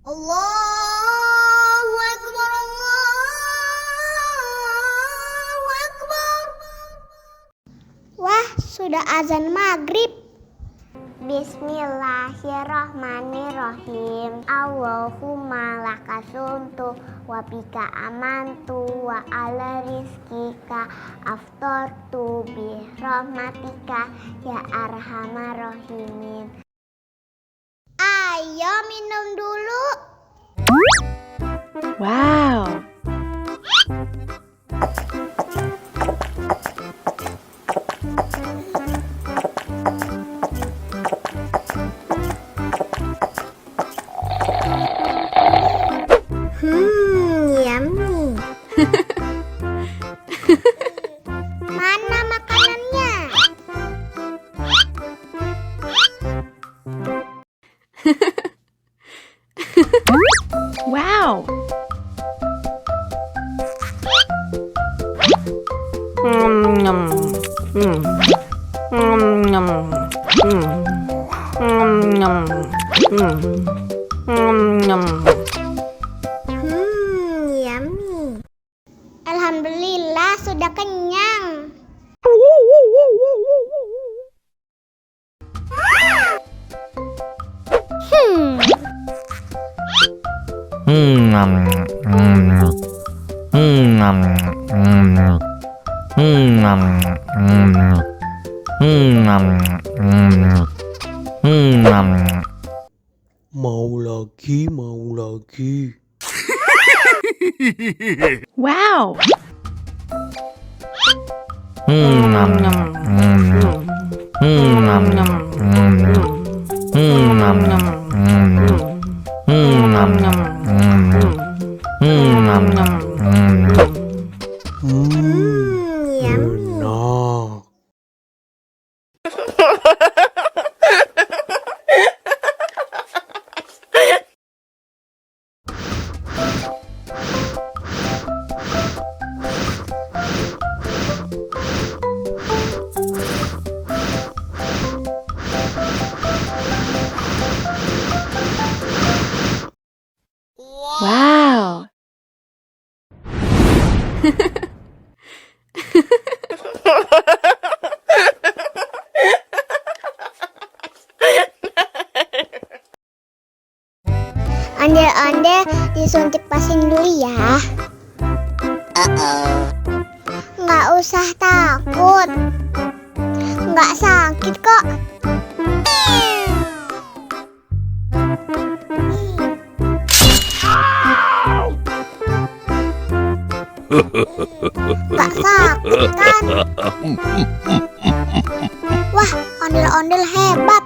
Allahu Akbar, Allahu Akbar. Wah, sudah azan maghrib. Bismillahirrahmanirrahim. Allahumma lakasumtu wa bika amantu wa ala rizkika aftortu bi rahmatika ya arhamar rahimin. Ayo minum dulu. Wow. Yummy. Mana makanannya? Wow. Yummy. Alhamdulillah sudah kenyang. Mau lagi. Wow. Enak. Wow. Ondel-ondel disuntik vaksin dulu ya. Nggak usah takut. Nggak sakit kok. Nggak sakit kan? Wah, ondel-ondel hebat.